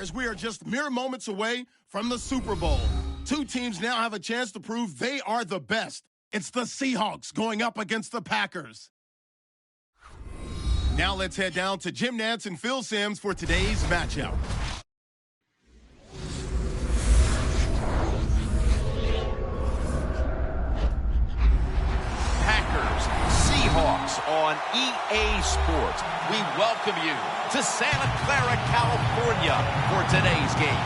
As we are just mere moments away from the Super Bowl. Two teams now have a chance to prove they are the best. It's the Seahawks going up against the Packers. Now let's head down to Jim Nantz and Phil Simms for today's matchup. Packers, Seahawks on EA Sports. We welcome you to Santa Clara, California for today's game.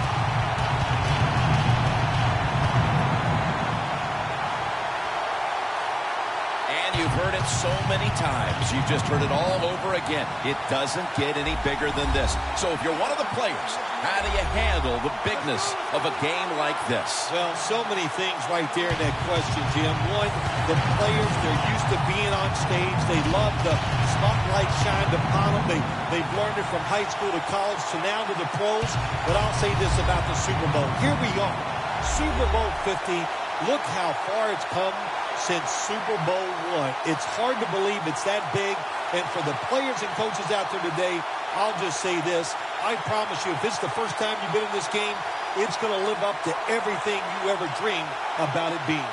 And you've heard it so many times. You've just heard it all over again. It doesn't get any bigger than this. So if you're one of the players, how do you handle the bigness of a game like this? Well, so many things right there in that question, Jim. One, the players, they're used to being on stage. They love the spotlight shined upon them. They've learned it from high school to college to now to the pros. But I'll say this about the Super Bowl. Here we are, Super Bowl 50. Look how far it's come since Super Bowl I. It's hard to believe it's that big. And for the players and coaches out there today, I'll just say this. I promise you, if it's the first time you've been in this game, it's going to live up to everything you ever dreamed about it being.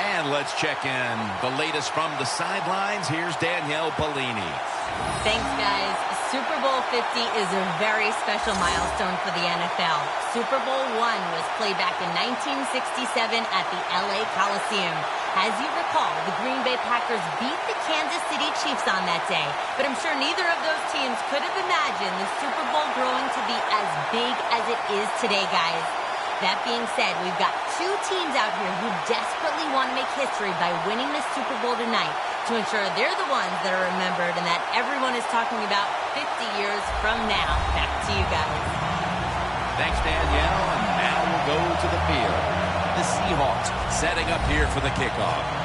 And let's check in the latest from the sidelines. Here's Danielle Bellini. Thanks, guys. Super Bowl 50 is a very special milestone for the NFL. Super Bowl I was played back in 1967 at the LA Coliseum. As you recall, the Green Bay Packers beat the Kansas City Chiefs on that day. But I'm sure neither of those teams could have imagined the Super Bowl growing to be as big as it is today, guys. That being said, we've got two teams out here who desperately want to make history by winning the Super Bowl tonight to ensure they're the ones that are remembered and that everyone is talking about 50 years from now. Back to you guys. Thanks, Danielle. And now we'll go to the field. The Seahawks setting up here for the kickoff.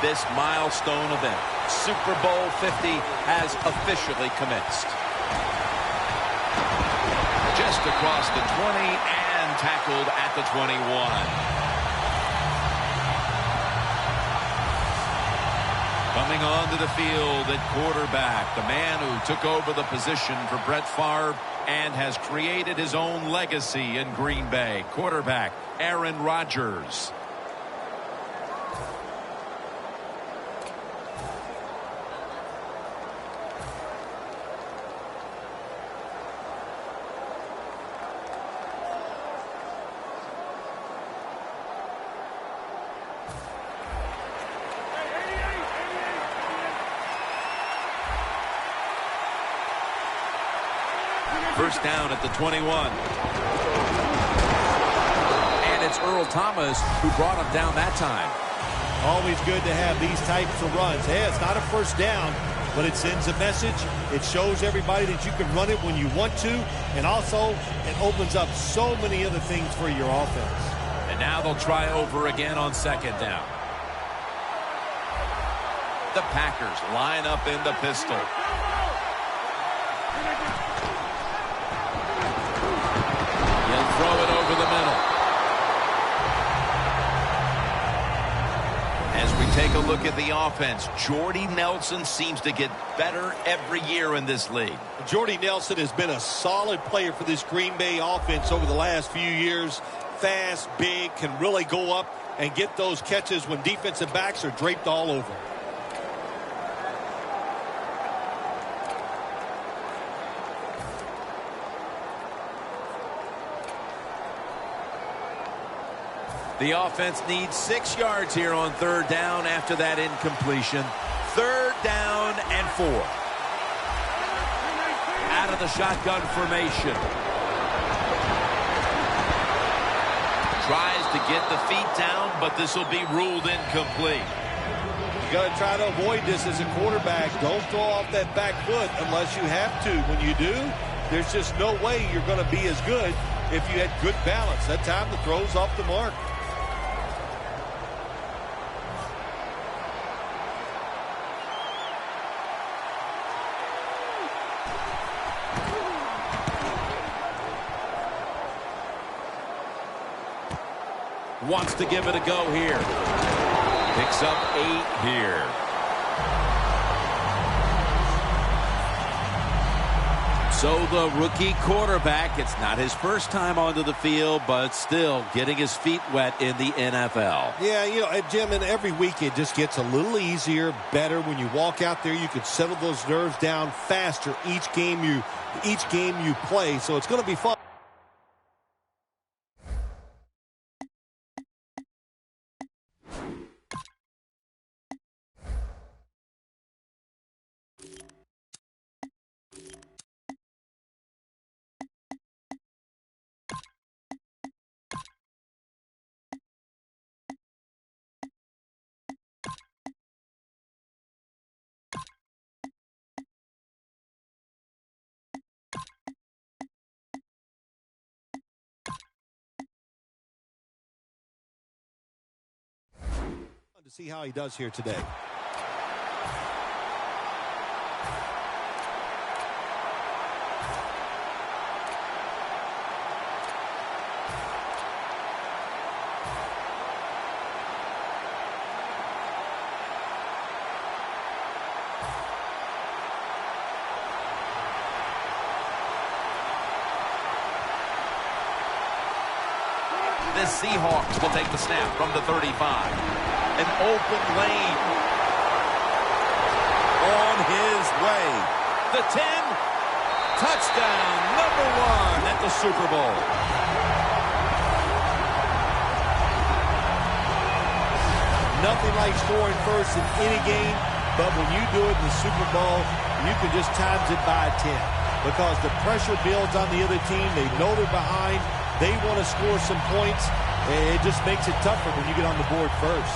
This milestone event, Super Bowl 50, has officially commenced. Just across the 20 and tackled at the 21. Coming onto the field at quarterback, the man who took over the position for Brett Favre and has created his own legacy in Green Bay, quarterback Aaron Rodgers. First down at the 21. And it's Earl Thomas who brought him down that time. Always good to have these types of runs. Hey, it's not a first down, but it sends a message. It shows everybody that you can run it when you want to. And also, it opens up so many other things for your offense. And now they'll try over again on second down. The Packers line up in the pistol. Throw it over the middle. As we take a look at the offense, Jordy Nelson seems to get better every year in this league. Jordy Nelson has been a solid player for this Green Bay offense over the last few years. Fast, big, can really go up and get those catches when defensive backs are draped all over. The offense needs 6 yards here on third down after that incompletion. Third down and 4. Out of the shotgun formation. Tries to get the feet down, but this will be ruled incomplete. You got to try to avoid this as a quarterback. Don't throw off that back foot unless you have to. When you do, there's just no way you're going to be as good if you had good balance. That time the throw's off the mark. wants to give it a go here. Picks up 8 here. So the rookie quarterback, it's not his first time onto the field, but still getting his feet wet in the NFL. Yeah, you know, Jim, and every week it just gets a little easier, better. When you walk out there, you can settle those nerves down faster each game you play. So it's going to be fun. To see how he does here today. The Seahawks will take the snap from the 35. An open lane. On his way. The 10. Touchdown. Number 1 at the Super Bowl. Nothing like scoring first in any game, but when you do it in the Super Bowl, you can just times it by 10. Because the pressure builds on the other team. They know they're behind. They want to score some points. It just makes it tougher when you get on the board first.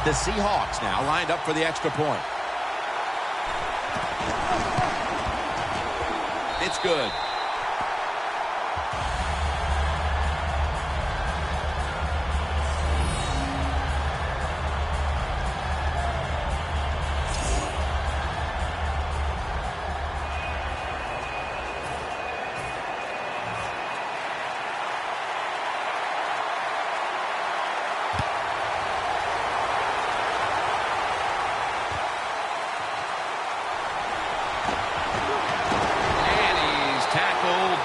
The Seahawks now lined up for the extra point. It's good.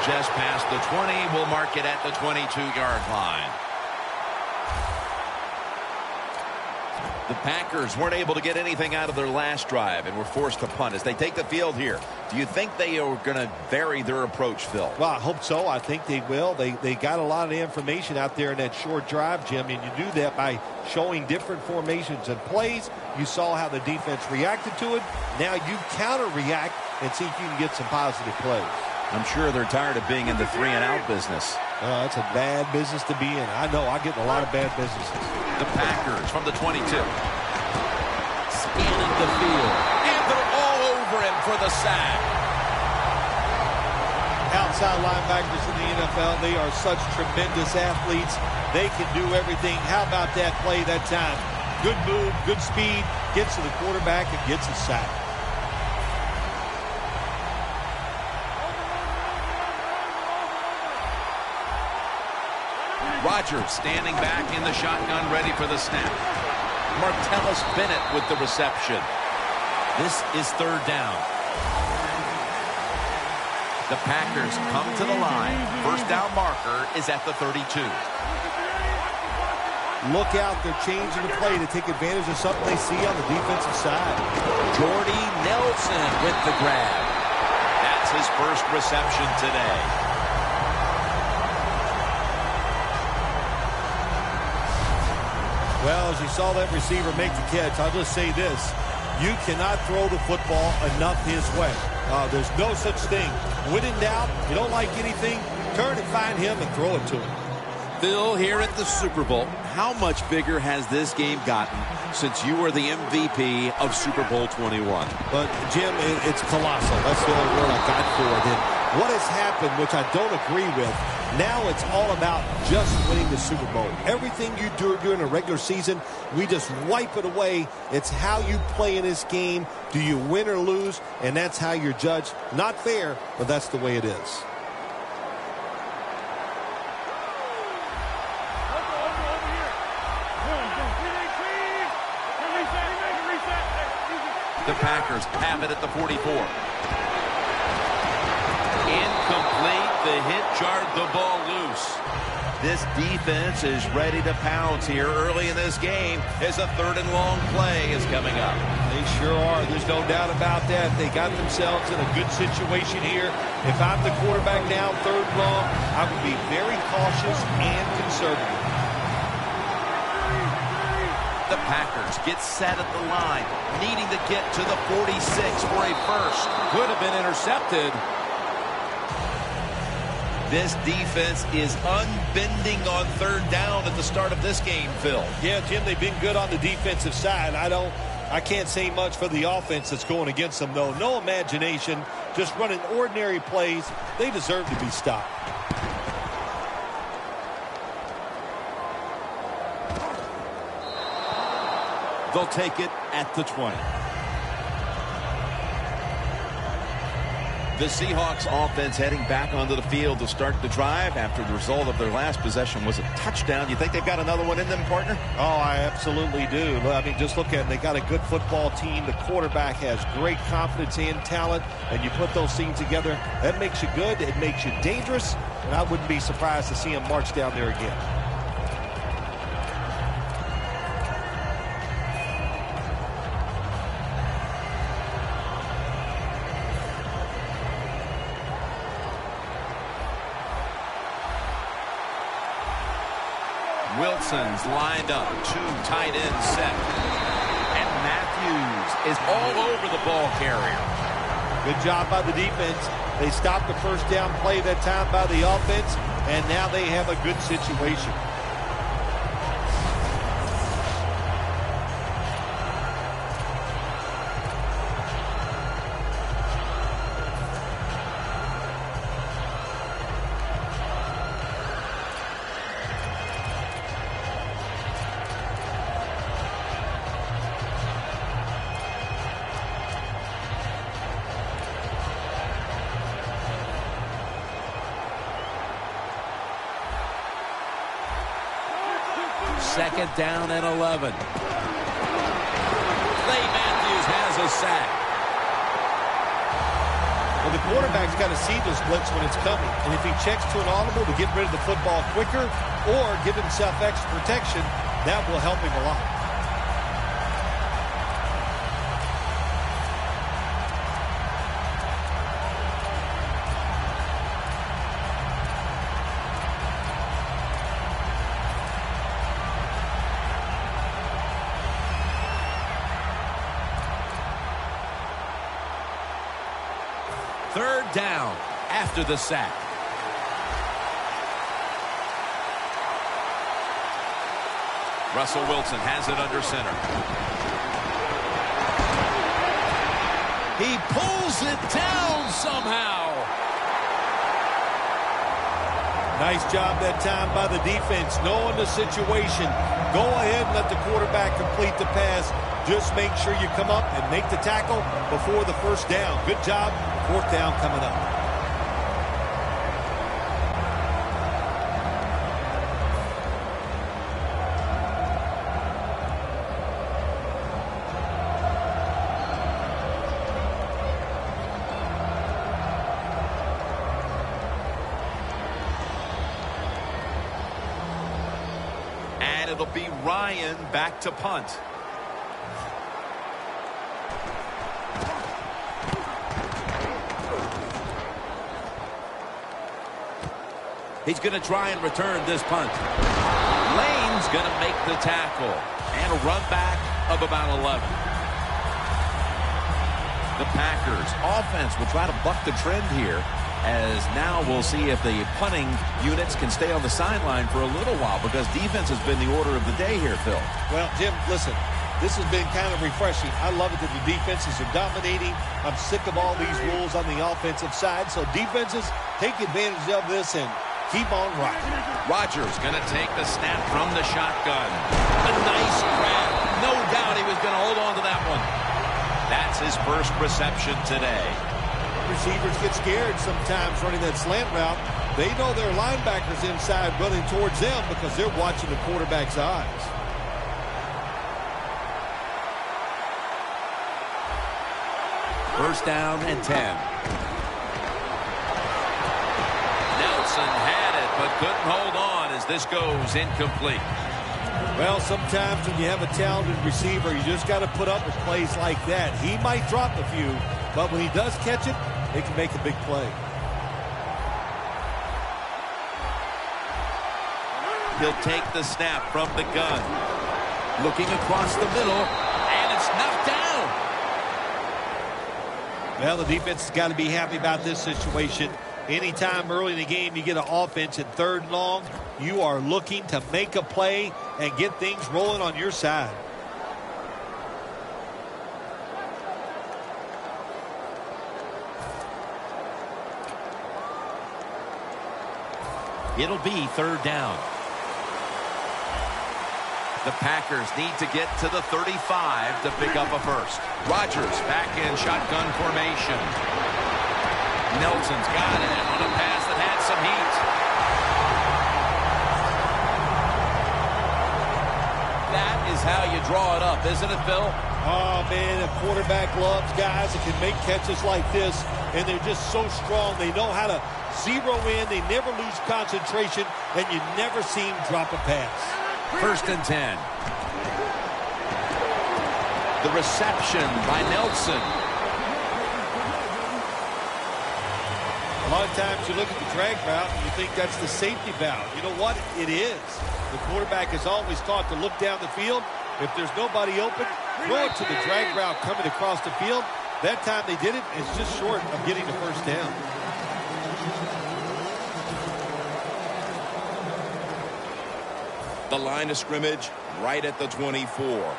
Just past the 20. We'll mark it at the 22-yard line. The Packers weren't able to get anything out of their last drive and were forced to punt as they take the field here. Do you think they are going to vary their approach, Phil? Well, I hope so. I think they will. They got a lot of information out there in that short drive, Jim, and you do that by showing different formations and plays. You saw how the defense reacted to it. Now you counter-react and see if you can get some positive plays. I'm sure they're tired of being in the 3-and-out business. That's a bad business to be in. I know. I get in a lot of bad businesses. The Packers from the 22. Scanning the field. And they're all over him for the sack. Outside linebackers in the NFL, they are such tremendous athletes. They can do everything. How about that play that time? Good move, good speed, gets to the quarterback and gets a sack. Rodgers standing back in the shotgun, ready for the snap. Martellus Bennett with the reception. This is 3rd down. The Packers come to the line. First down marker is at the 32. Look out, they're changing the play to take advantage of something they see on the defensive side. Jordy Nelson with the grab. That's his first reception today. Well, as you saw that receiver make the catch, I'll just say this. You cannot throw the football enough his way. There's no such thing. When in doubt, you don't like anything, turn and find him and throw it to him. Phil, here at the Super Bowl, how much bigger has this game gotten since you were the MVP of Super Bowl 21? But, Jim, it's colossal. That's the only word I got for it. And what has happened, which I don't agree with, now it's all about just winning the Super Bowl. Everything you do during a regular season, we just wipe it away. It's how you play in this game. Do you win or lose? And that's how you're judged. Not fair, but that's the way it is. The Packers have it at the 44. Incomplete. The hit jarred the ball loose. This defense is ready to pounce here early in this game as a 3rd and long play is coming up. They sure are. There's no doubt about that. They got themselves in a good situation here. If I'm the quarterback now, 3rd and long, I would be very cautious and conservative. The Packers get set at the line, needing to get to the 46 for a first. Could have been intercepted. This defense is unbending on 3rd down at the start of this game, Phil. Yeah, Jim, they've been good on the defensive side. I can't say much for the offense that's going against them, though. No imagination, just running ordinary plays. They deserve to be stopped. They'll take it at the 20. The Seahawks offense heading back onto the field to start the drive after the result of their last possession was a touchdown. You think they've got another one in them, partner? Oh, I absolutely do. I mean, just look at it. They got a good football team. The quarterback has great confidence and talent, and you put those things together, that makes you good. It makes you dangerous, and I wouldn't be surprised to see them march down there again. Wilson's lined up, 2 tight ends set. And Matthews is all over the ball carrier. Good job by the defense. They stopped the first down play that time by the offense, and now they have a good situation. Second down and 11. Clay Matthews has a sack. Well, the quarterback's got to see those blitz when it's coming. And if he checks to an audible to get rid of the football quicker or give himself extra protection, that will help him a lot. Third down after the sack. Russell Wilson has it under center. He pulls it down somehow. Nice job that time by the defense, knowing the situation. Go ahead and let the quarterback complete the pass. Just make sure you come up and make the tackle before the first down. Good job. 4th down coming up. And it'll be Ryan back to punt. He's going to try and return this punt. Lane's going to make the tackle. And a run back of about 11. The Packers offense will try to buck the trend here, as now we'll see if the punting units can stay on the sideline for a little while, because defense has been the order of the day here, Phil. Well, Jim, listen, This has been kind of refreshing. I love it that the defenses are dominating. I'm sick of all these rules on the offensive side. So defenses, take advantage of this and keep on rocking. Rodgers going to take the snap from the shotgun. A nice grab. No doubt he was going to hold on to that one. That's his first reception today. Receivers get scared sometimes running that slant route. They know their linebackers inside running towards them because they're watching the quarterback's eyes. First down and 10. Nelson had it, but couldn't hold on as this goes incomplete. Well, sometimes when you have a talented receiver, you just got to put up with plays like that. He might drop a few, but when he does catch it, it can make a big play. He'll take the snap from the gun. Looking across the middle, and it's knocked down. Well, the defense has got to be happy about this situation. Anytime early in the game you get an offense at 3rd and long, you are looking to make a play and get things rolling on your side. It'll be 3rd down. The Packers need to get to the 35 to pick up a first. Rodgers back in shotgun formation. Nelson's got it on a pass that had some heat. That is how you draw it up, isn't it, Phil? Oh, man, a quarterback loves guys that can make catches like this, and they're just so strong. They know how to zero in. They never lose concentration, and you never see him drop a pass. 1st and 10. The reception by Nelson. A lot of times you look at the drag route and you think that's the safety valve. You know what? It is. The quarterback is always taught to look down the field. If there's nobody open, throw it to the drag route coming across the field. That time they did it. It's just short of getting the first down. The line of scrimmage right at the 24.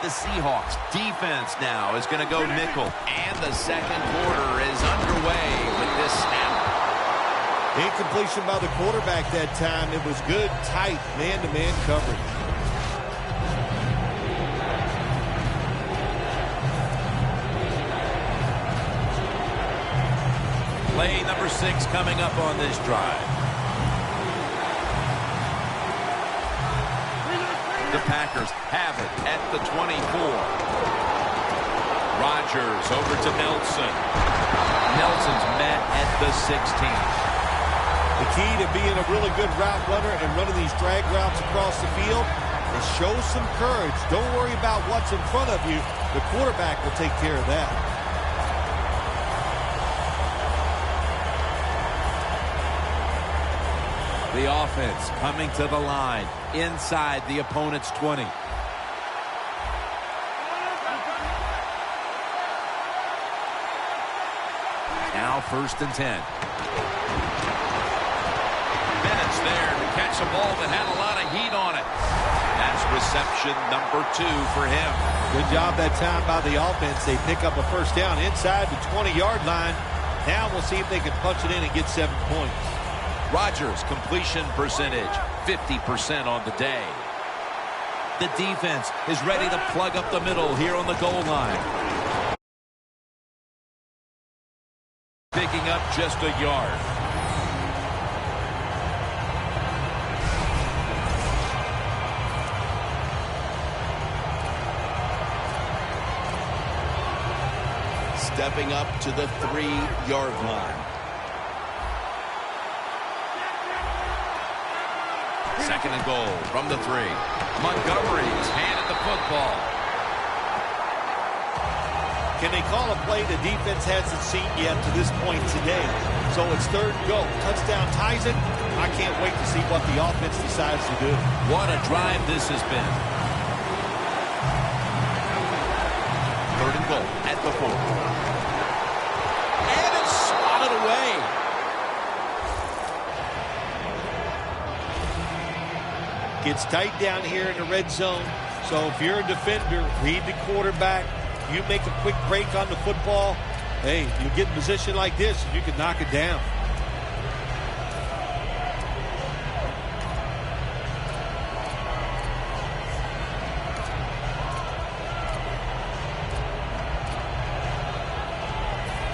The Seahawks defense now is going to go nickel. And the 2nd quarter is underway with this snap. Incompletion by the quarterback that time. It was good, tight, man-to-man coverage. Play number 6 coming up on this drive. The Packers have it at the 24. Rodgers over to Nelson. Nelson's met at the 16. The key to being a really good route runner and running these drag routes across the field is show some courage. Don't worry about what's in front of you. The quarterback will take care of that. The offense coming to the line inside the opponent's 20. Now 1st and 10. Bennett's there to catch a ball that had a lot of heat on it. That's reception number 2 for him. Good job that time by the offense. They pick up a first down inside the 20-yard line. Now we'll see if they can punch it in and get 7 points. Rodgers' completion percentage, 50% on the day. The defense is ready to plug up the middle here on the goal line. Picking up just a yard. Stepping up to the 3-yard line. 2nd and goal from the 3. Montgomery's handed the football. Can they call a play the defense hasn't seen yet to this point today? So it's 3rd and goal. Touchdown ties it. I can't wait to see what the offense decides to do. What a drive this has been. 3rd and goal at the 4. And it's swatted away. Gets tight down here in the red zone. So if you're a defender, read the quarterback. You make a quick break on the football. Hey, you get in a position like this, you can knock it down.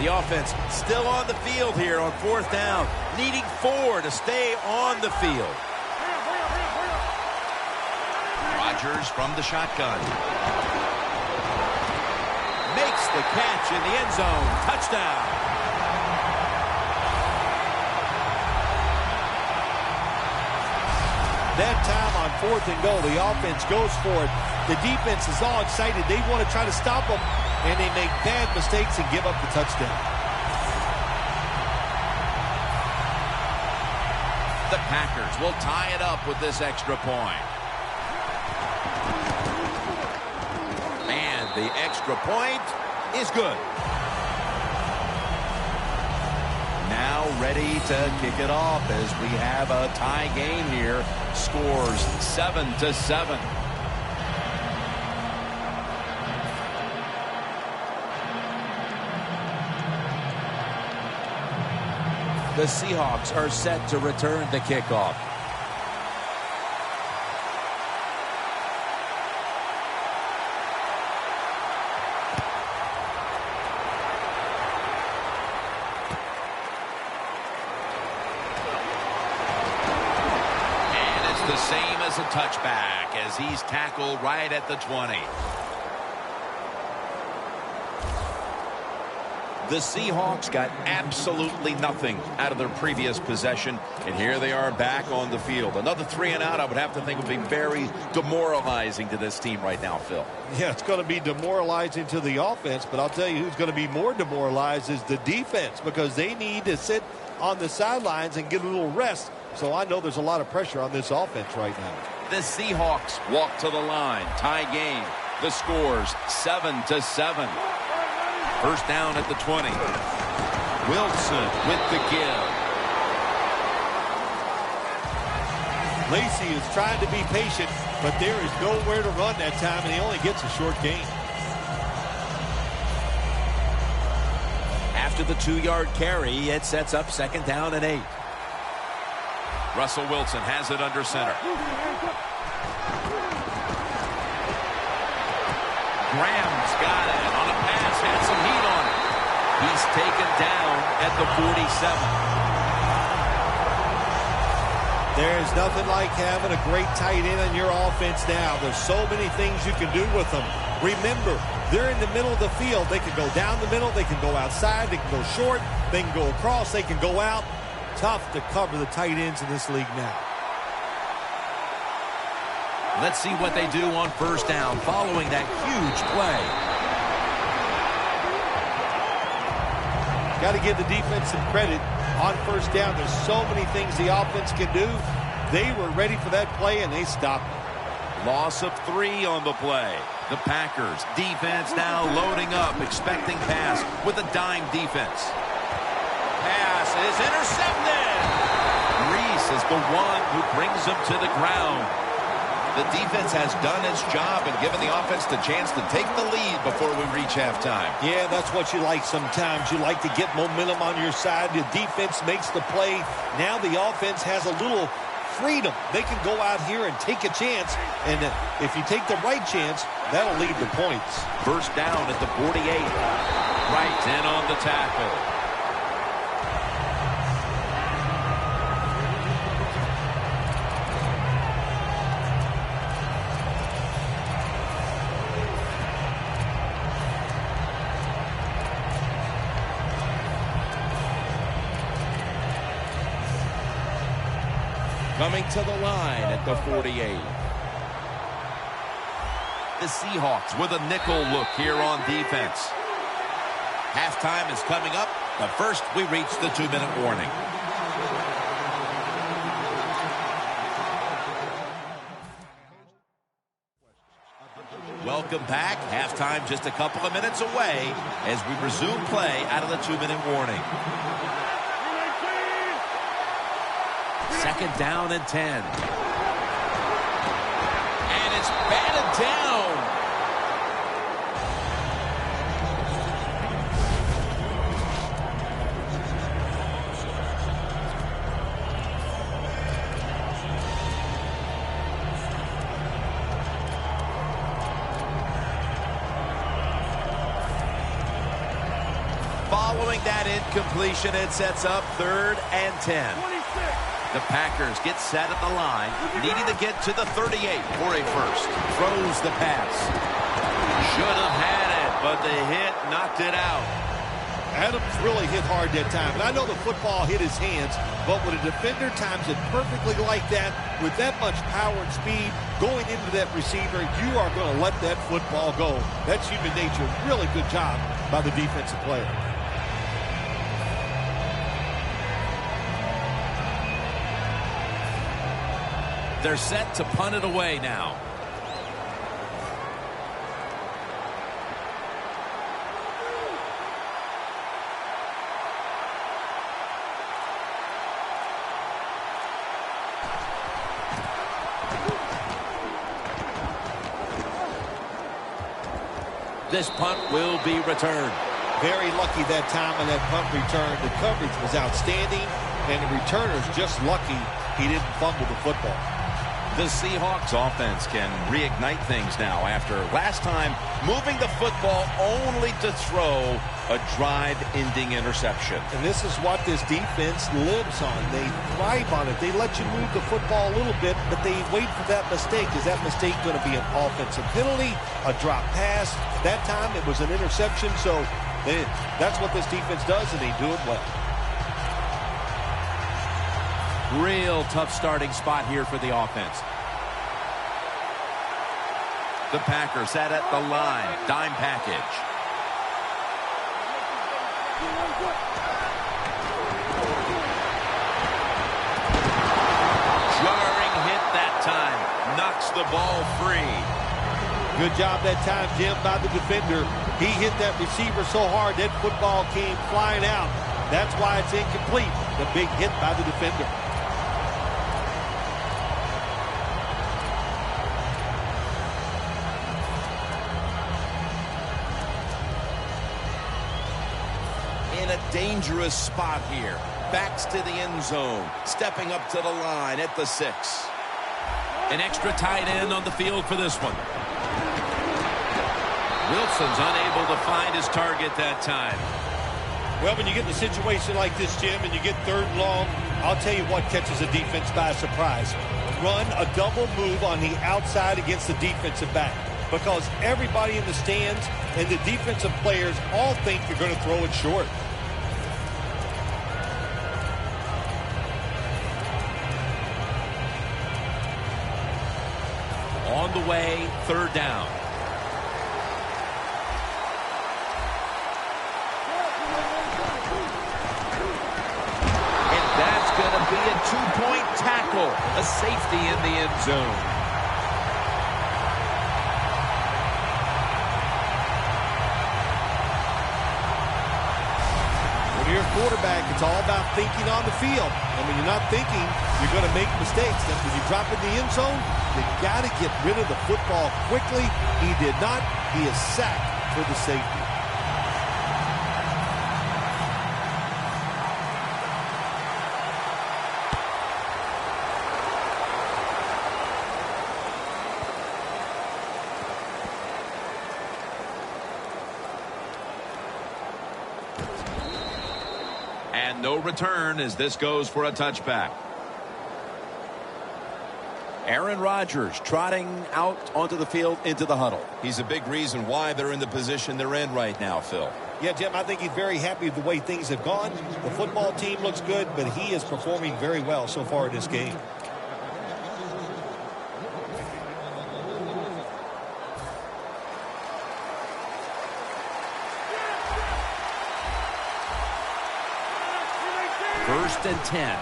The offense still on the field here on 4th down, needing 4 to stay on the field. Rodgers from the shotgun. Makes the catch in the end zone. Touchdown. That time on 4th and goal, the offense goes for it. The defense is all excited. They want to try to stop them, and they make bad mistakes and give up the touchdown. The Packers will tie it up with this extra point. And the extra point is good. Now ready to kick it off as we have a tie game here. Scores 7-7. The Seahawks are set to return the kickoff. And it's the same as a touchback as he's tackled right at the 20. The Seahawks got absolutely nothing out of their previous possession, and here they are back on the field. Another 3 and out, I would have to think, would be very demoralizing to this team right now, Phil. Yeah, it's going to be demoralizing to the offense, but I'll tell you who's going to be more demoralized is the defense, because they need to sit on the sidelines and get a little rest. So I know there's a lot of pressure on this offense right now. The Seahawks walk to the line. Tie game. The score's 7-7. First down at the 20. Wilson with the give. Lacy is trying to be patient, but there is nowhere to run that time, and he only gets a short gain. After the 2-yard carry, it sets up 2nd down and 8. Russell Wilson has it under center. Graham's got it on a pass, had some heat on it. He's taken down at the 47. There's nothing like having a great tight end on your offense now. There's so many things you can do with them. Remember, they're in the middle of the field. They can go down the middle. They can go outside. They can go short. They can go across. They can go out. Tough to cover the tight ends in this league now. Let's see what they do on first down following that huge play. Got to give the defense some credit on first down. There's so many things the offense can do. They were ready for that play, and they stopped it. Loss of 3 on the play. The Packers defense now loading up, expecting pass with a dime defense. Pass is intercepted. Reese is the one who brings him to the ground. The defense has done its job and given the offense the chance to take the lead before we reach halftime. Yeah, that's what you like sometimes. You like to get momentum on your side. The defense makes the play. Now the offense has a little freedom. They can go out here and take a chance, and if you take the right chance, that'll lead to points. First down at the 48. Right in on the tackle. Coming to the line at the 48. The Seahawks with a nickel look here on defense. Halftime is coming up, but first we reach the 2-minute warning. Welcome back. Halftime just a couple of minutes away as we resume play out of the 2-minute warning. 2nd down and 10. And is batted down. Following that incompletion, it sets up 3rd and 10. The Packers get set at the line, needing to get to the 38 for a first. Throws the pass. Should have had it, but the hit knocked it out. Adams really hit hard that time. And I know the football hit his hands, but when a defender times it perfectly like that, with that much power and speed going into that receiver, you are going to let that football go. That's human nature. Really good job by the defensive player. They're set to punt it away now. This punt will be returned. Very lucky that time on that punt return. The coverage was outstanding, and the returner's just lucky he didn't fumble the football. The Seahawks offense can reignite things now after last time moving the football only to throw a drive-ending interception. And this is what this defense lives on. They thrive on it. They let you move the football a little bit, but they wait for that mistake. Is that mistake going to be an offensive penalty, a drop pass? That time it was an interception, so that's what this defense does, and they do it well. Real tough starting spot here for the offense. The Packers set at the line. Dime package. Jarring hit that time. Knocks the ball free. Good job that time, Jim, by the defender. He hit that receiver so hard that football came flying out. That's why it's incomplete. The big hit by the defender. In a dangerous spot here. Backs to the end zone. Stepping up to the line at the 6. An extra tight end on the field for this one. Wilson's unable to find his target that time. Well, when you get in a situation like this, Jim, and you get 3rd and long, I'll tell you what catches a defense by surprise. Run a double move on the outside against the defensive back, because everybody in the stands and the defensive players all think you're going to throw it short. On the way, 3rd down. And that's going to be a 2-point tackle. A safety in the end zone. When you're a quarterback, it's all about thinking on the field. And when you're not thinking, you're going to make mistakes. And when you drop in the end zone, you got to get rid of the football quickly. He did not. He is sacked for the safety. And no return as this goes for a touchback. Aaron Rodgers trotting out onto the field into the huddle. He's a big reason why they're in the position they're in right now, Phil. Yeah, Jim, I think he's very happy with the way things have gone. The football team looks good, but he is performing very well so far in this game. First and 10.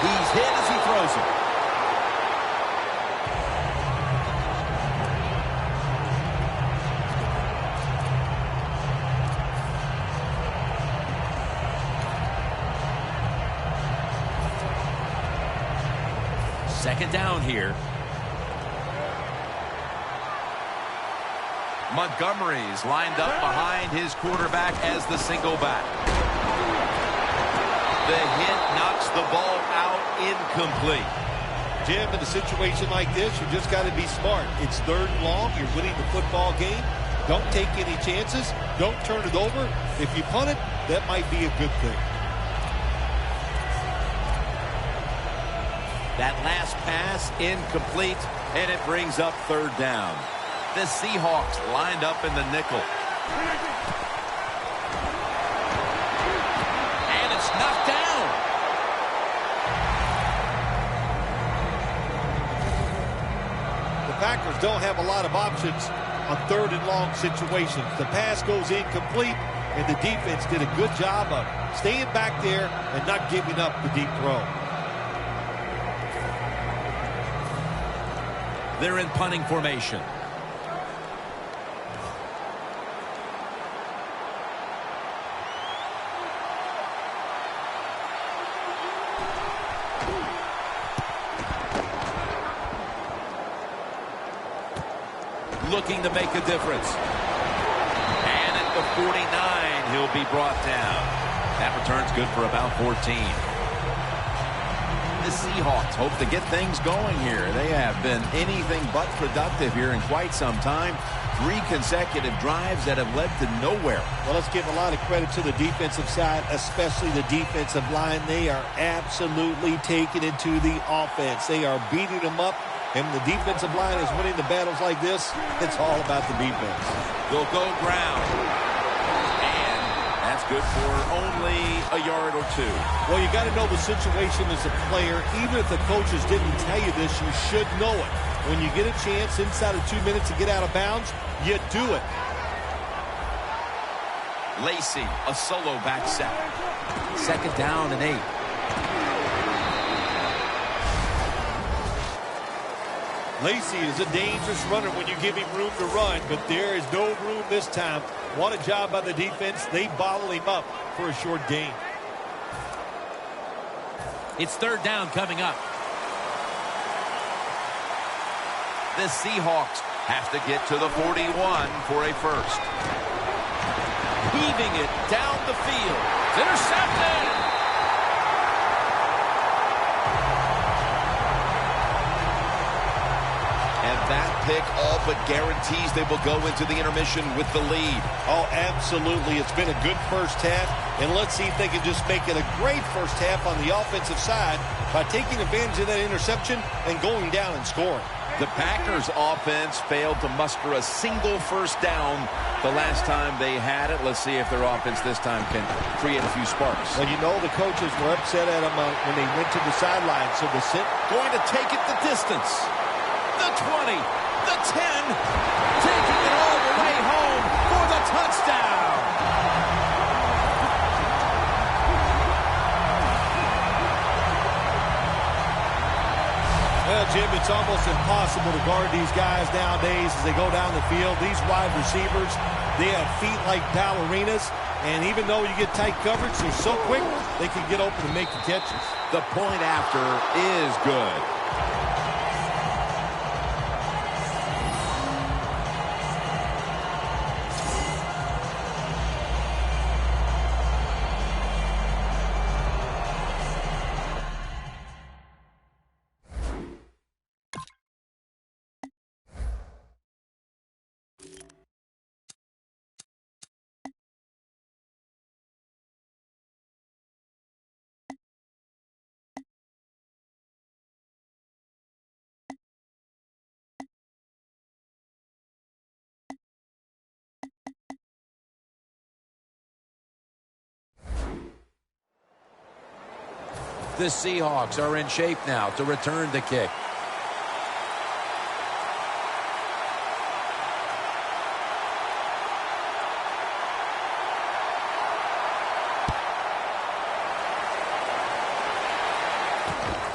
He's hit as he throws it. Second down here. Montgomery's lined up behind his quarterback as the single back. The hit knocks the ball out, incomplete. Jim, in a situation like this, you just got to be smart. It's 3rd and long. You're winning the football game. Don't take any chances. Don't turn it over. If you punt it, that might be a good thing. That last pass incomplete, and it brings up 3rd down. The Seahawks lined up in the nickel. And it's knocked down. The Packers don't have a lot of options on 3rd and long situations. The pass goes incomplete, and the defense did a good job of staying back there and not giving up the deep throw. They're in punting formation. Looking to make a difference. And at the 49, he'll be brought down. That return's good for about 14. The Seahawks hope to get things going here. They have been anything but productive here in quite some time. 3 consecutive drives that have led to nowhere. Well, let's give a lot of credit to the defensive side, especially the defensive line. They are absolutely taking it to the offense. They are beating them up. And when the defensive line is winning the battles like this, it's all about the defense. They'll go ground. And that's good for only a yard or 2. Well, you got to know the situation as a player. Even if the coaches didn't tell you this, you should know it. When you get a chance inside of 2 minutes to get out of bounds, you do it. Lacy, a solo back set. 2nd down and 8. Lacy is a dangerous runner when you give him room to run, but there is no room this time. What a job by the defense. They bottle him up for a short gain. It's 3rd down coming up. The Seahawks have to get to the 41 for a first. Heaving it down the field. It's intercepted. And that pick all but guarantees they will go into the intermission with the lead. Oh, absolutely. It's been a good first half, and let's see if they can just make it a great first half on the offensive side by taking advantage of that interception and going down and scoring. The Packers offense failed to muster a single first down the last time they had it. Let's see if their offense this time can create a few sparks. Well, you know the coaches were upset at them when they went to the sideline, so the going to take it the distance. The 20, the 10, taking it all the way home for the touchdown. Well, Jim, it's almost impossible to guard these guys nowadays as they go down the field. These wide receivers, they have feet like ballerinas, and even though you get tight coverage, they're so quick, they can get open and make the catches. The point after is good. The Seahawks are in shape now to return the kick.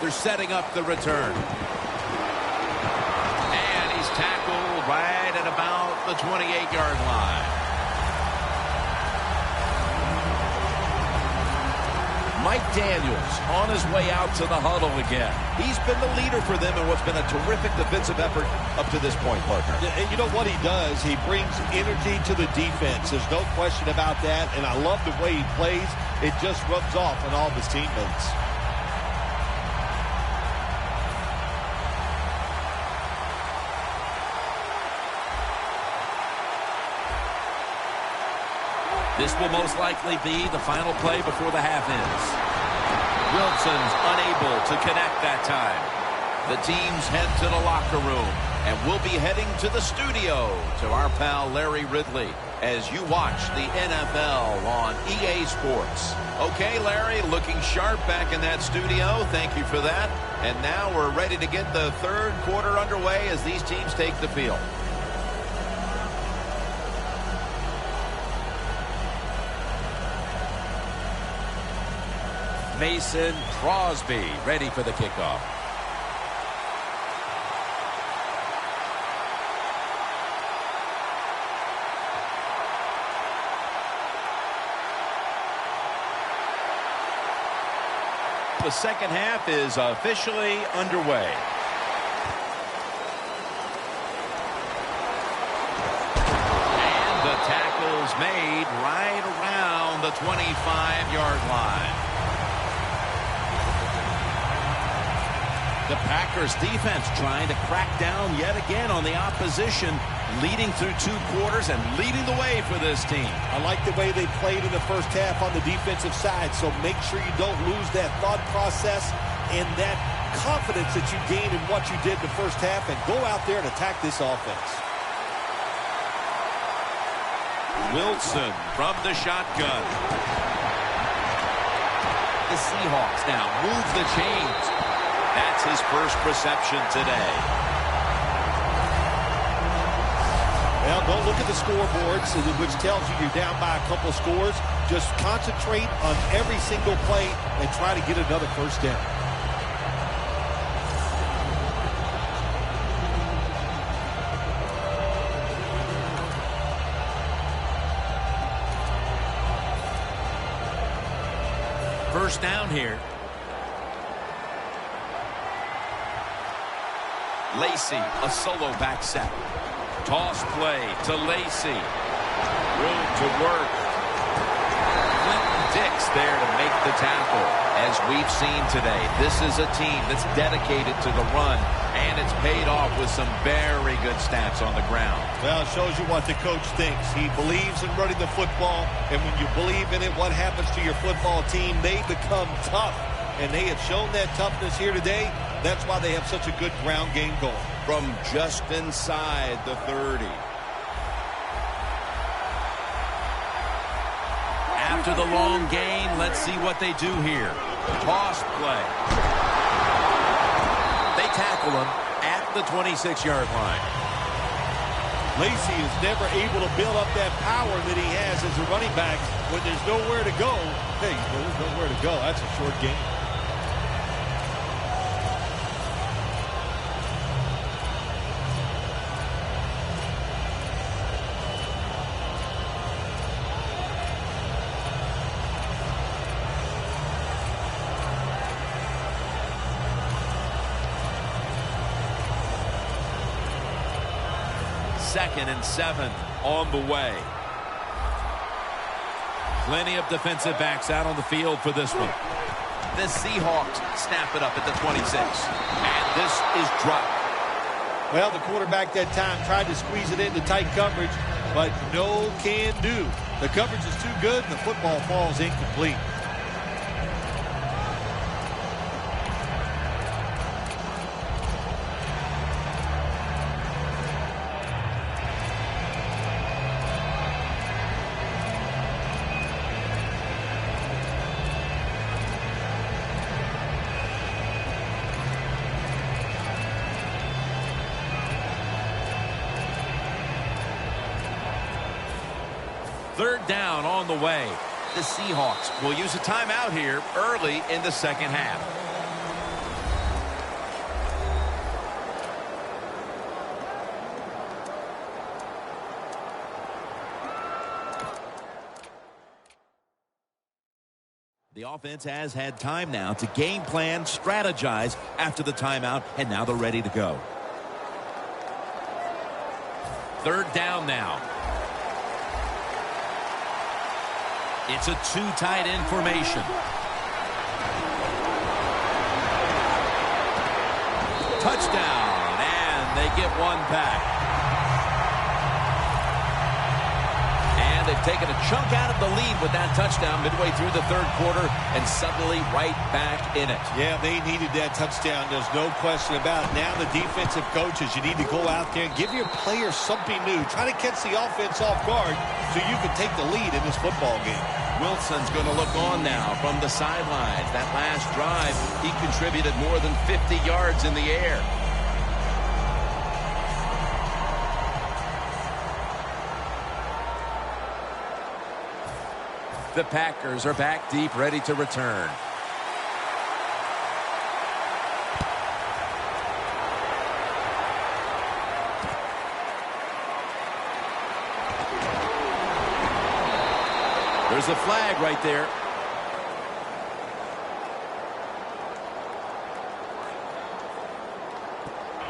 They're setting up the return. And he's tackled right at about the 28-yard line. Mike Daniels on his way out to the huddle again. He's been the leader for them in what's been a terrific defensive effort up to this point, partner. And you know what he does? He brings energy to the defense. There's no question about that, and I love the way he plays. It just rubs off on all of his teammates. This will most likely be the final play before the half ends. Wilson's unable to connect that time. The teams head to the locker room, and we'll be heading to the studio to our pal Larry Ridley as you watch the NFL on EA Sports. Okay, Larry, looking sharp back in that studio. Thank you for that. And now we're ready to get the third quarter underway as these teams take the field. Mason Crosby ready for the kickoff. The second half is officially underway. And the tackle's made right around the 25-yard line. The Packers defense trying to crack down yet again on the opposition, leading through 2 quarters and leading the way for this team. I like the way they played in the first half on the defensive side, so make sure you don't lose that thought process and that confidence that you gained in what you did in the first half, and go out there and attack this offense. Wilson from the shotgun. The Seahawks now move the chains. That's his first reception today. Well, don't look at the scoreboards, which tells you you're down by a couple scores. Just concentrate on every single play and try to get another first down. First down here. Lacy, a solo back set. Toss play to Lacy. Room to work. Clinton Dix there to make the tackle. As we've seen today, this is a team that's dedicated to the run, and it's paid off with some very good stats on the ground. Well, it shows you what the coach thinks. He believes in running the football, and when you believe in it, what happens to your football team? They become tough, and they have shown that toughness here today. That's why they have such a good ground game going. From just inside the 30. After the long gain, let's see what they do here. Toss play. They tackle him at the 26-yard line. Lacy is never able to build up that power that he has as a running back when there's nowhere to go. Hey, there's nowhere to go. That's a short game. Second and 7 on the way. Plenty of defensive backs out on the field for this one. The Seahawks snap it up at the 26. And this is dropped. Well, the quarterback that time tried to squeeze it into tight coverage, but no can do. The coverage is too good, and the football falls incomplete. Third down on the way. The Seahawks will use a timeout here early in the second half. The offense has had time now to game plan, strategize after the timeout, and now they're ready to go. Third down now. It's a two tight end formation. Touchdown, and they get one back. And they've taken a chunk out of the lead with that touchdown midway through the third quarter and suddenly right back in it. Yeah, they needed that touchdown. There's no question about it. Now the defensive coaches, you need to go out there and give your players something new. Try to catch the offense off guard so you can take the lead in this football game. Wilson's going to look on now from the sidelines. That last drive, he contributed more than 50 yards in the air. The Packers are back deep, ready to return. There's a flag right there.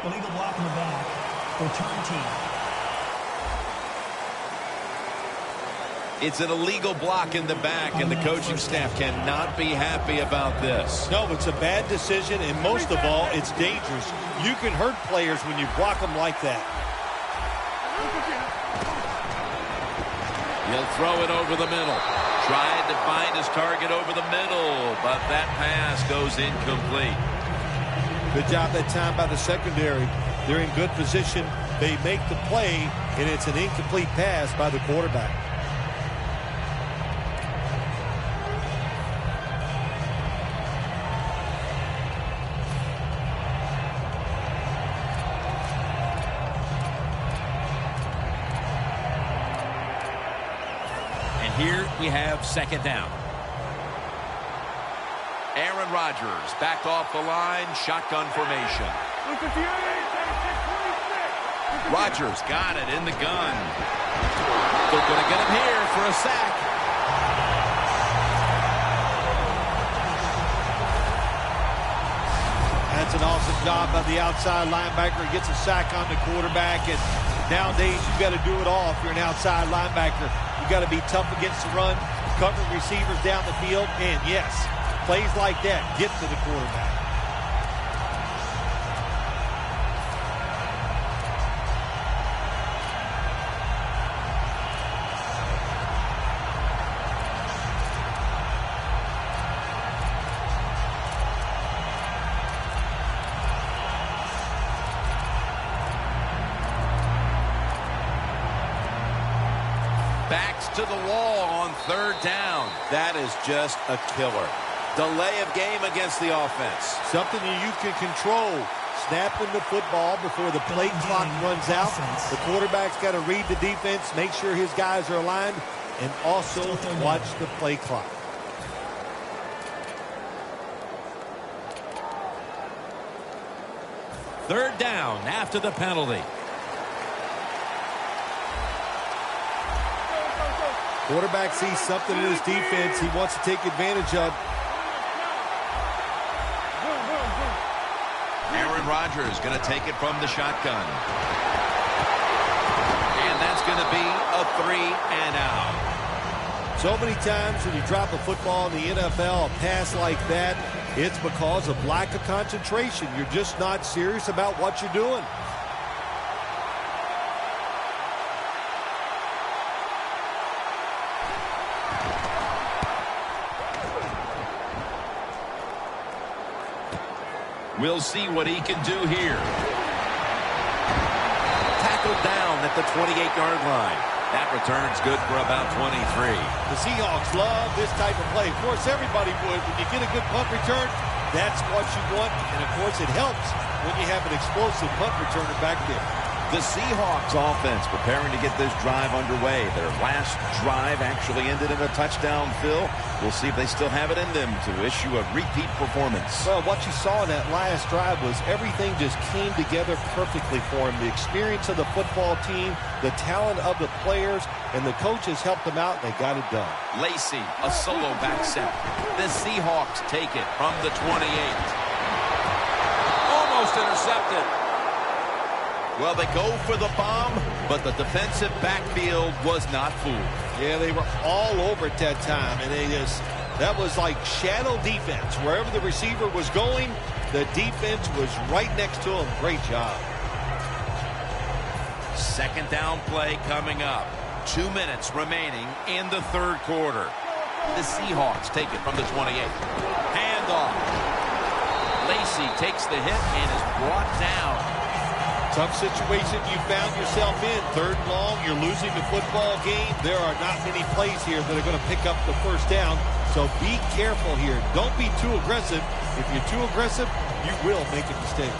Illegal block in the back. Return team. It's an illegal block in the back, and the coaching staff cannot be happy about this. No, it's a bad decision, and most of all, it's dangerous. You can hurt players when you block them like that. He'll throw it over the middle. Tried to find his target over the middle, but that pass goes incomplete. Good job that time by the secondary. They're in good position. They make the play, and it's an incomplete pass by the quarterback. Here we have second down. Aaron Rodgers back off the line, shotgun formation. Rodgers got it in the gun. They're going to get him here for a sack. That's an awesome job by the outside linebacker. He gets a sack on the quarterback, and nowadays you've got to do it all if you're an outside linebacker. You've got to be tough against the run, cover receivers down the field, and yes, plays like that get to the quarterback. Backs to the wall on third down. That is just a killer. Delay of game against the offense. Something that you can control. Snapping the football before the play clock runs out. The quarterback's got to read the defense, make sure his guys are aligned, and also watch the play clock. Third down after the penalty. Quarterback sees something in his defense he wants to take advantage of. Aaron Rodgers going to take it from the shotgun. And that's going to be a 3-and-out. So many times when you drop a football in the NFL, a pass like that, it's because of lack of concentration. You're just not serious about what you're doing. We'll see what he can do here. Tackled down at the 28-yard line. That return's good for about 23. The Seahawks love this type of play. Of course, everybody would. When you get a good punt return, that's what you want. And, of course, it helps when you have an explosive punt returner back there. The Seahawks offense preparing to get this drive underway. Their last drive actually ended in a touchdown, Phil. We'll see if they still have it in them to issue a repeat performance. Well, what you saw in that last drive was everything just came together perfectly for him. The experience of the football team, the talent of the players, and the coaches helped them out, and they got it done. Lacy, a solo back set. The Seahawks take it from the 28. Almost intercepted. Well, they go for the bomb, but the defensive backfield was not fooled. Yeah, they were all over at that time, and that was like shadow defense. Wherever the receiver was going, the defense was right next to him. Great job. Second down play coming up. 2 minutes remaining in the third quarter. The Seahawks take it from the 28. Handoff. Lacy takes the hit and is brought down. Tough situation you found yourself in. Third and long, you're losing the football game. There are not many plays here that are going to pick up the first down, so be careful here. Don't be too aggressive. If you're too aggressive, you will make a mistake.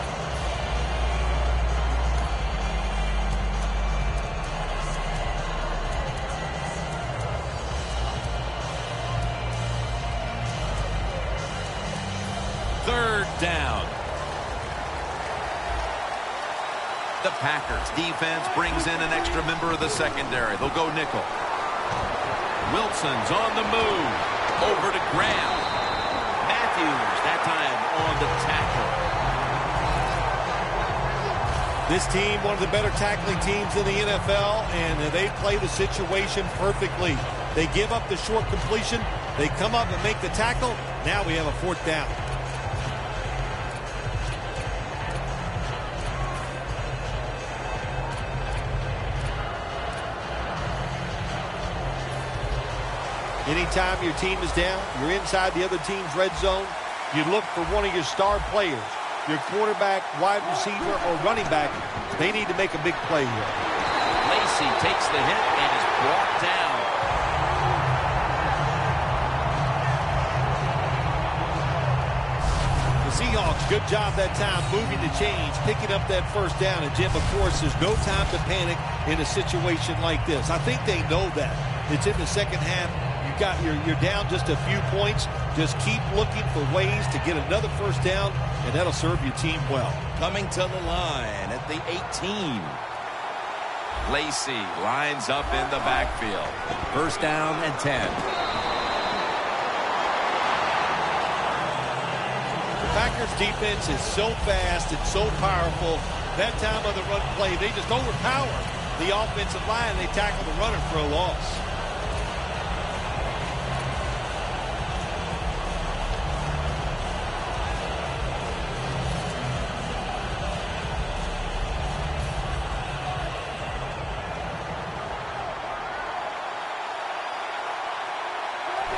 Third down. The Packers defense brings in an extra member of the secondary. They'll go nickel. Wilson's on the move. Over to Graham. Matthews, that time on the tackle. This team, one of the better tackling teams in the NFL, and they play the situation perfectly. They give up the short completion. They come up and make the tackle. Now we have a fourth down. Anytime your team is down, you're inside the other team's red zone, you look for one of your star players, your quarterback, wide receiver, or running back. They need to make a big play here. Lacy takes the hit and is brought down. The Seahawks, good job that time moving the chains, picking up that first down. And, Jim, of course, there's no time to panic in a situation like this. I think they know that. It's in the second half. You're down just a few points. Just keep looking for ways to get another first down, and that'll serve your team well. Coming to the line at the 18. Lacy lines up in the backfield. First down and 10. The Packers defense is so fast and so powerful. That time of the run play, they just overpower the offensive line. They tackle the runner for a loss.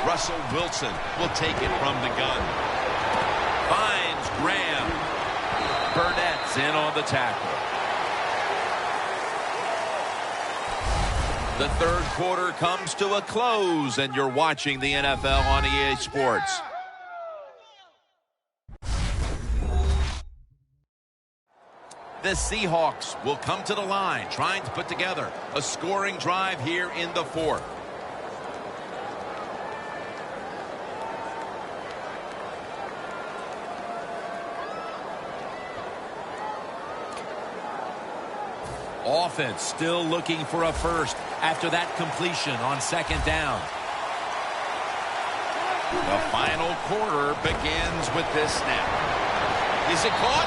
Russell Wilson will take it from the gun. Finds Graham. Burnett's in on the tackle. The third quarter comes to a close, and you're watching the NFL on EA Sports. The Seahawks will come to the line, trying to put together a scoring drive here in the fourth. Offense still looking for a first after that completion on second down. The final quarter begins with this snap. Is it caught?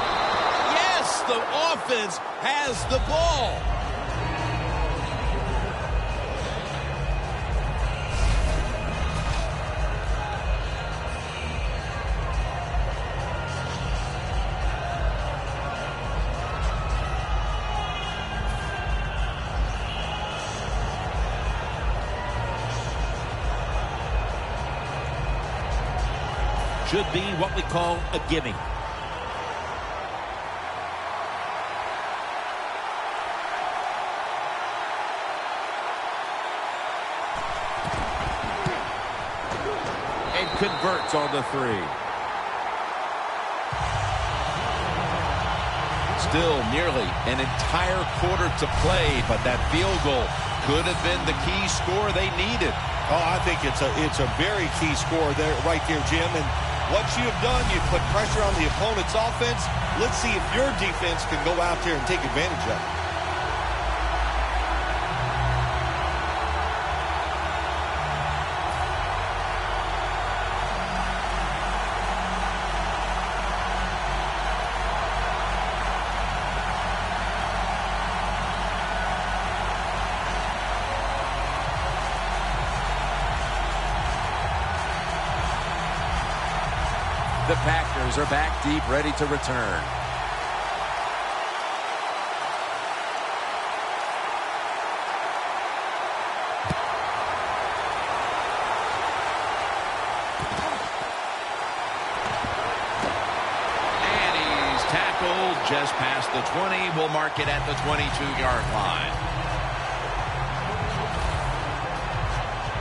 Yes, the offense has the ball. Should be what we call a gimme. And converts on the 3. Still nearly an entire quarter to play, but that field goal could have been the key score they needed. Oh, I think it's a very key score there, right there, Jim. And what you have done, you've put pressure on the opponent's offense. Let's see if your defense can go out there and take advantage of it. The Packers are back deep, ready to return. And he's tackled just past the 20. We'll mark it at the 22-yard line.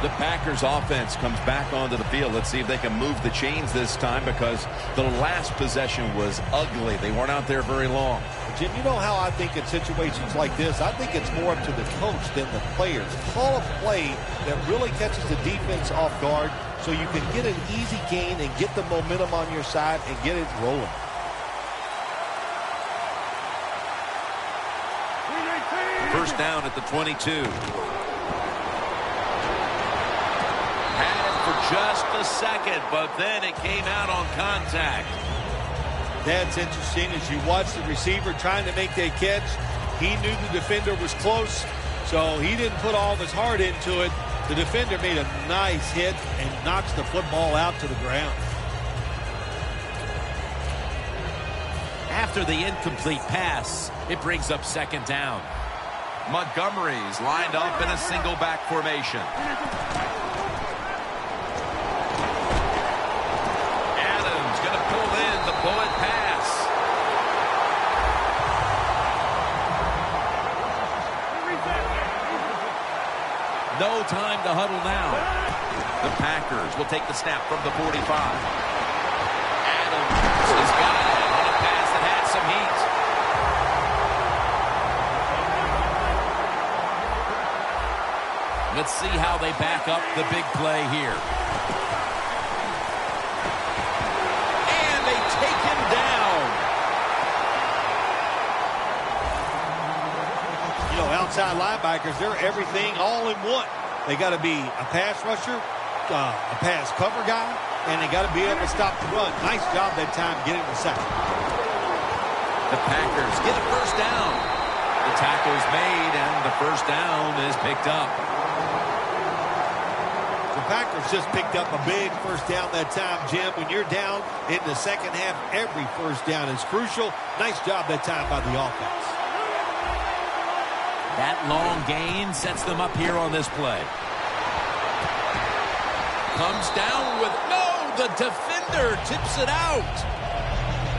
The Packers offense comes back onto the field. Let's see if they can move the chains this time, because the last possession was ugly. They weren't out there very long. Jim, you know how I think in situations like this, I think it's more up to the coach than the players. Call a play that really catches the defense off guard so you can get an easy gain and get the momentum on your side and get it rolling. First down at the 22. Just a second, but then it came out on contact. That's interesting. As you watch the receiver trying to make that catch, he knew the defender was close, so he didn't put all of his heart into it. The defender made a nice hit and knocks the football out to the ground. After the incomplete pass, it brings up second down. Montgomery's lined up in a single back formation. Bullet pass. No time to huddle now. The Packers will take the snap from the 45. Adams has got it on a pass that had some heat. Let's see how they back up the big play here. Outside linebackers, they're everything all in one. They got to be a pass rusher, a pass cover guy, and they got to be able to stop the run. Nice job that time getting the sack. The Packers get a first down. The tackle's made, and the first down is picked up. The Packers just picked up a big first down that time, Jim. When you're down in the second half, every first down is crucial. Nice job that time by the offense. That long gain sets them up here on this play. Comes down with, no, the defender tips it out.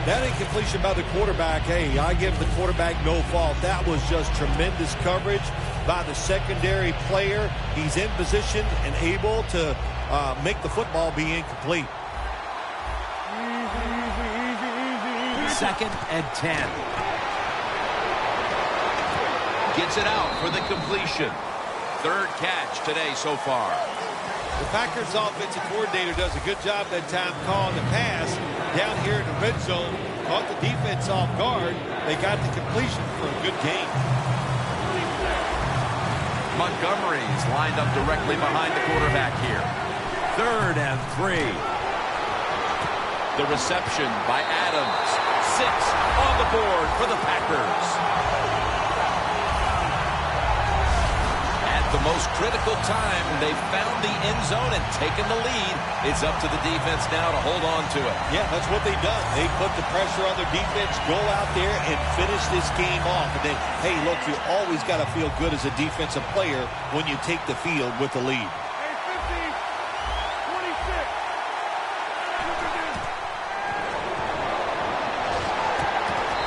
That incompletion by the quarterback, hey, I give the quarterback no fault. That was just tremendous coverage by the secondary player. He's in position and able to make the football be incomplete. Second and 10. Gets it out for the completion. Third catch today so far. The Packers offensive coordinator does a good job that time calling the pass down here in the red zone. Caught the defense off guard. They got the completion for a good gain. Montgomery's lined up directly behind the quarterback here. Third and 3. The reception by Adams. 6 on the board for the Packers. The most critical time, they've found the end zone and taken the lead. It's up to the defense now to hold on to it. Yeah, that's what they've done. They put the pressure on their defense, go out there and finish this game off. And then, hey, look, you always got to feel good as a defensive player when you take the field with the lead.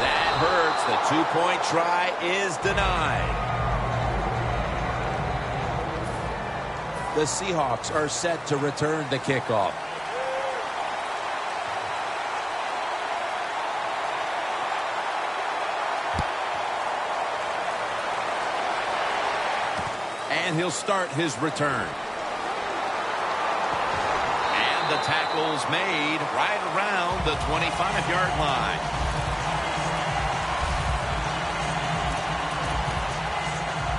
That hurts. The two-point try is denied. The Seahawks are set to return the kickoff. he'll start his return. And the tackle's made right around the 25-yard line.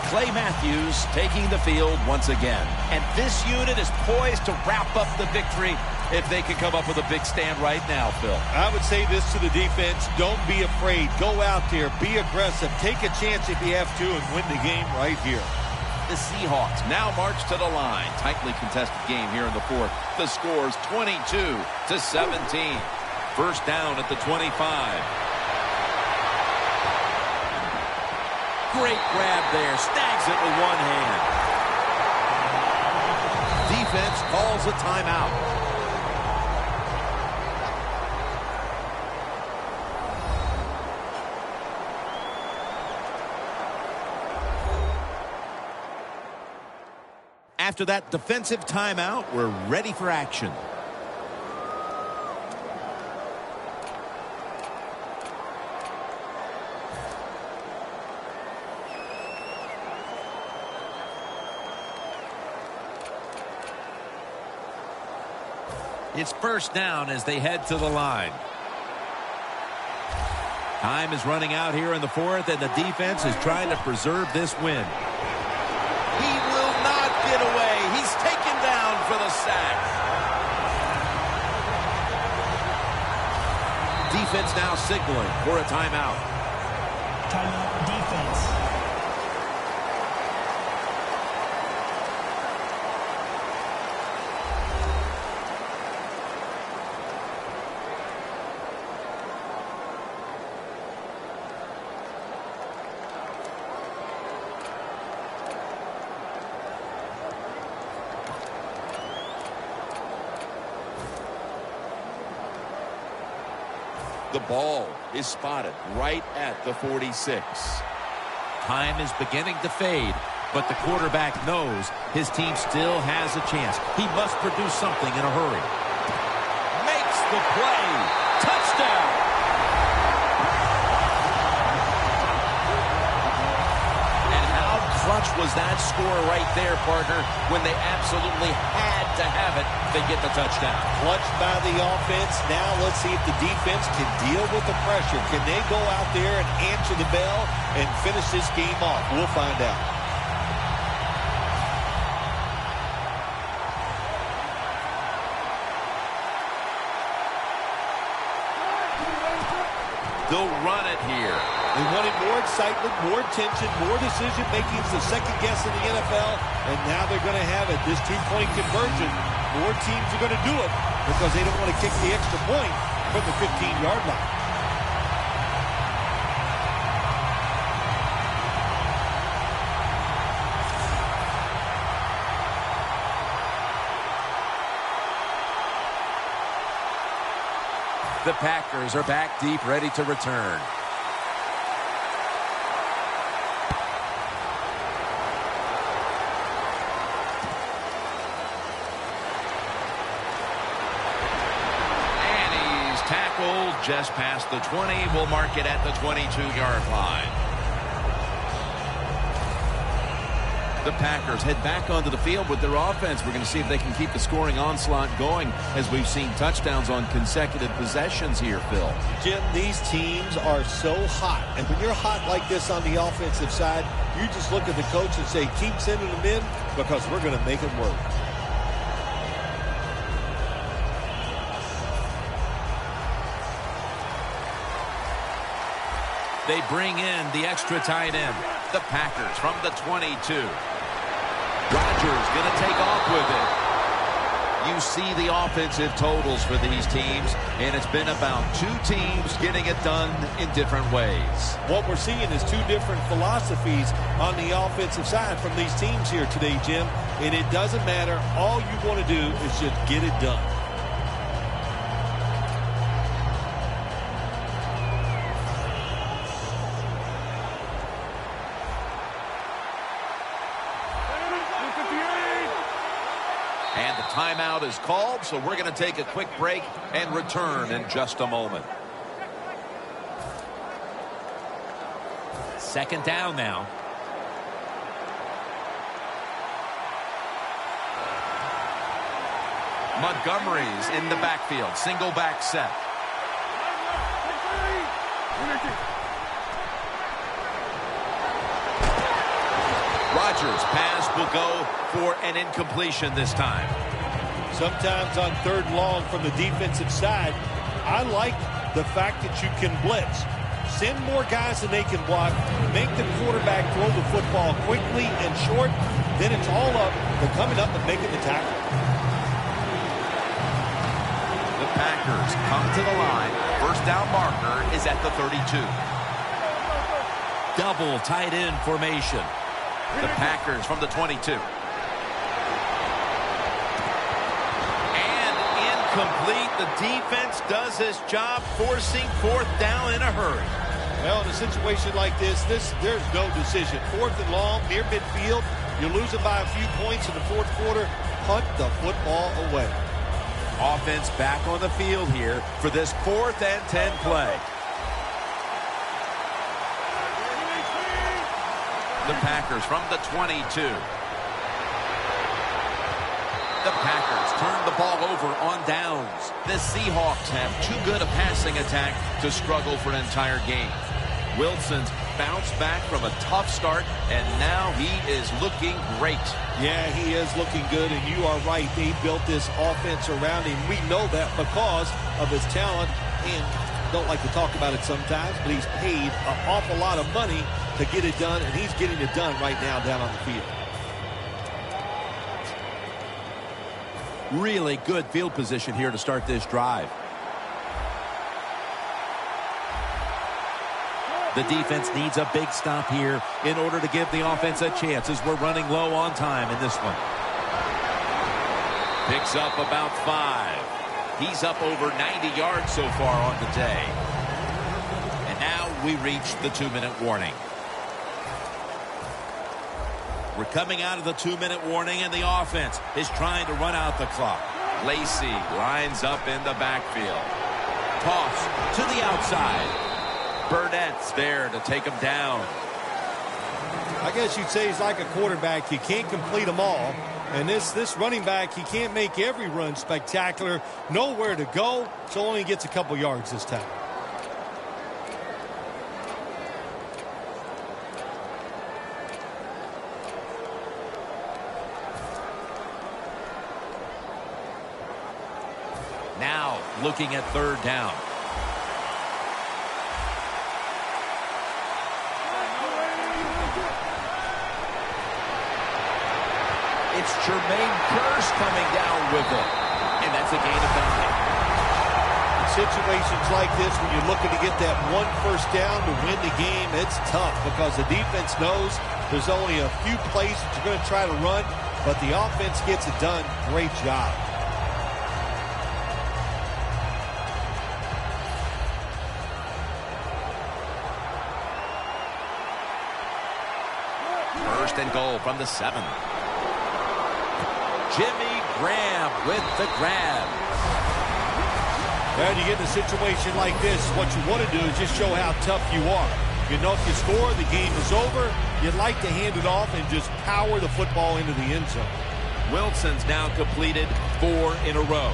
Clay Matthews taking the field once again. And this unit is poised to wrap up the victory if they can come up with a big stand right now, Phil. I would say this to the defense. Don't be afraid. Go out there. Be aggressive. Take a chance if you have to and win the game right here. The Seahawks now march to the line. Tightly contested game here in the fourth. The score's 22-17. First down at the 25. Great grab there. Snags it with one hand. Defense calls a timeout. After that defensive timeout, we're ready for action. It's first down as they head to the line. Time is running out here in the fourth, and the defense is trying to preserve this win. He will not get away. He's taken down for the sack. Defense now signaling for a timeout. Timeout defense. The ball is spotted right at the 46. Time is beginning to fade, but the quarterback knows his team still has a chance. He must produce something in a hurry. Makes the play. Touchdown. And how clutch was that score right there, partner, when they absolutely had to have it to get the touchdown. Clutched by the offense. Now let's see if the defense can deal with the pressure. Can they go out there and answer the bell and finish this game off? We'll find out. They'll run it here. They wanted more excitement, more tension, more decision-making. It's the second guess in the NFL, and now they're going to have it. This two-point conversion, more teams are going to do it because they don't want to kick the extra point from the 15-yard line. The Packers are back deep, ready to return. And he's tackled just past the 20. We'll mark it at the 22-yard line. The Packers head back onto the field with their offense. We're going to see if they can keep the scoring onslaught going as we've seen touchdowns on consecutive possessions here, Phil. Jim, these teams are so hot. And when you're hot like this on the offensive side, you just look at the coach and say, keep sending them in because we're going to make it work. They bring in the extra tight end. The Packers from the 22. Rodgers going to take off with it. You see the offensive totals for these teams, and it's been about two teams getting it done in different ways. What we're seeing is two different philosophies on the offensive side from these teams here today, Jim. And it doesn't matter. All you want to do is just get it done. And the timeout is called, so we're going to take a quick break and return in just a moment. Second down now. Montgomery's in the backfield. Single back set. Rodgers' pass will go for an incompletion this time. Sometimes on 3rd and long from the defensive side, I like the fact that you can blitz. Send more guys than they can block. Make the quarterback throw the football quickly and short. Then it's all up to coming up and making the tackle. The Packers come to the line. First down marker is at the 32. Double tight end formation. The Packers from the 22. And incomplete. The defense does its job, forcing 4th down in a hurry. Well, in a situation like this, there's no decision. 4th and long, near midfield. You're losing by a few points in the 4th quarter. Punt the football away. Offense back on the field here for this 4th and 10 play. The Packers from the 22. The Packers turn the ball over on downs. The Seahawks have too good a passing attack to struggle for an entire game. Wilson's bounced back from a tough start, and now he is looking great. Yeah, he is looking good, and you are right. They built this offense around him. We know that because of his talent, and don't like to talk about it sometimes, but he's paid an awful lot of money to get it done, and he's getting it done right now down on the field. Really good field position here to start this drive. The defense needs a big stop here in order to give the offense a chance as we're running low on time in this one. Picks up about 5. He's up over 90 yards so far on the day. And now we reach the 2-minute warning. We're coming out of the 2-minute warning, and the offense is trying to run out the clock. Lacey lines up in the backfield. Toss to the outside. Burnett's there to take him down. I guess you'd say he's like a quarterback. You can't complete them all. And this running back, he can't make every run spectacular. Nowhere to go, so only gets a couple yards this time. Now looking at 3rd down. It's Jermaine Kearse coming down with it. And that's a gain of 9. In situations like this, when you're looking to get that 1 first down to win the game, it's tough because the defense knows there's only a few plays that you're going to try to run, but the offense gets it done. Great job. First and goal from the 7. Jimmy Graham with the grab. And you get in a situation like this, what you want to do is just show how tough you are. You know, if you score, the game is over. You'd like to hand it off and just power the football into the end zone. Wilson's now completed 4 in a row.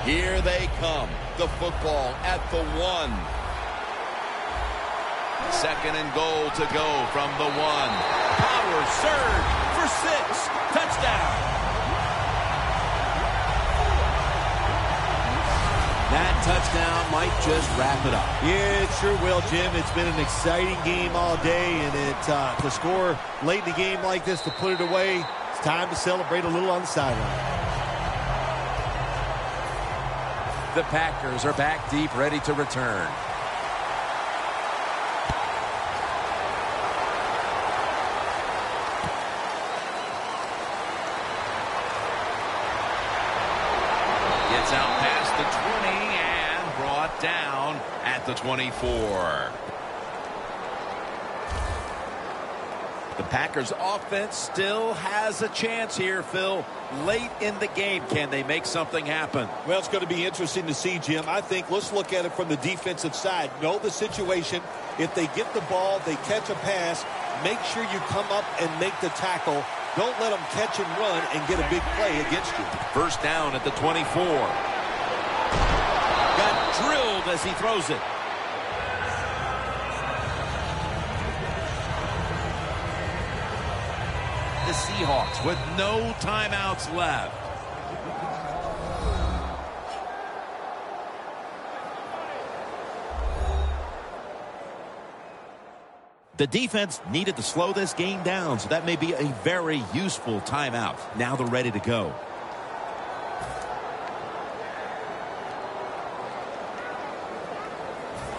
Here they come. The football at the 1. 2nd and goal to go from the 1. Power surge for 6. Touchdown. That touchdown might just wrap it up. Yeah, it sure will, Jim. It's been an exciting game all day, and to score late in the game like this, to put it away, it's time to celebrate a little on the sideline. The Packers are back deep, ready to return. Gets out past the 20 and brought down at the 24. The Packers offense still has a chance here, Phil. Late in the game, can they make something happen? Well, it's going to be interesting to see, Jim. I think let's look at it from the defensive side. Know the situation. If they get the ball, they catch a pass, make sure you come up and make the tackle. Don't let them catch and run and get a big play against you. First down at the 24. Got drilled as he throws it. The Seahawks with no timeouts left. The defense needed to slow this game down, so that may be a very useful timeout. Now they're ready to go.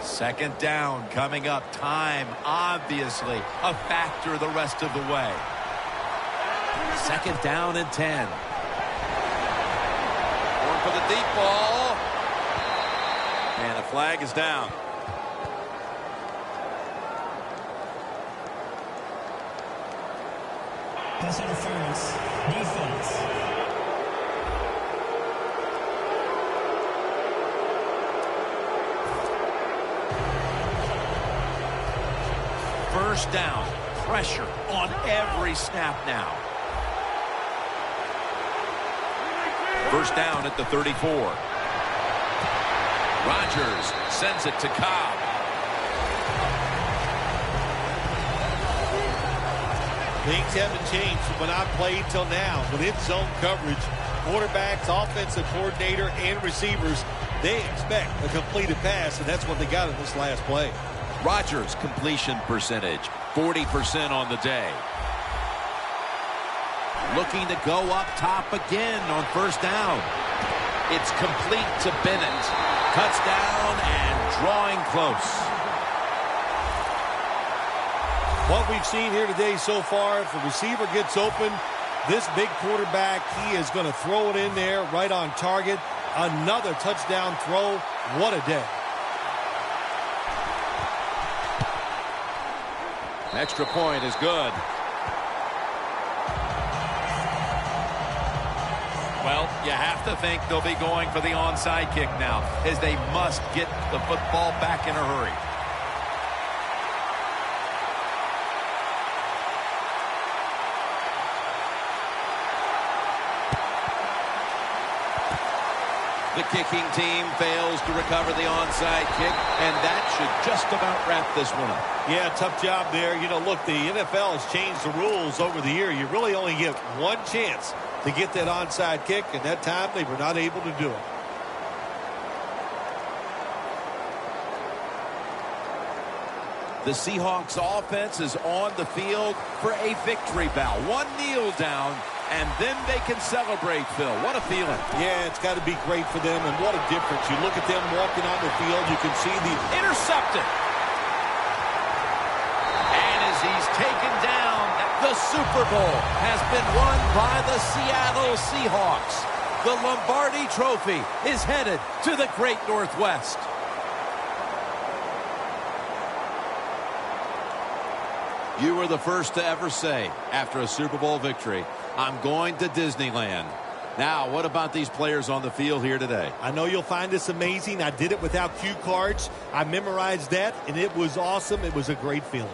Second down coming up. Time, obviously, a factor the rest of the way. Second down and 10. Going for the deep ball. And the flag is down. Pass interference. Defense. First down. Pressure on every snap now. First down at the 34. Rodgers sends it to Cobb. Things haven't changed from when I played till now. With its zone coverage, quarterbacks, offensive coordinator, and receivers, they expect a completed pass, and that's what they got in this last play. Rodgers' completion percentage, 40% on the day. Looking to go up top again on first down. It's complete to Bennett. Touchdown and drawing close. What we've seen here today so far, if a receiver gets open, this big quarterback, he is going to throw it in there right on target. Another touchdown throw. What a day. Extra point is good. Well, you have to think they'll be going for the onside kick now, as they must get the football back in a hurry. The kicking team fails to recover the onside kick, and that should just about wrap this one up. Yeah, tough job there. You know, look, the NFL has changed the rules over the year. You really only get one chance to get that onside kick, and that time they were not able to do it. The Seahawks offense is on the field for a victory bow. One kneel down, and then they can celebrate, Phil. What a feeling. Yeah, it's got to be great for them, and what a difference. You look at them walking on the field, you can see the... Intercepted. And as he's taken down, the Super Bowl has been won by the Seattle Seahawks. The Lombardi Trophy is headed to the Great Northwest. You were the first to ever say, after a Super Bowl victory, I'm going to Disneyland. Now, what about these players on the field here today? I know you'll find this amazing. I did it without cue cards. I memorized that, and it was awesome. It was a great feeling.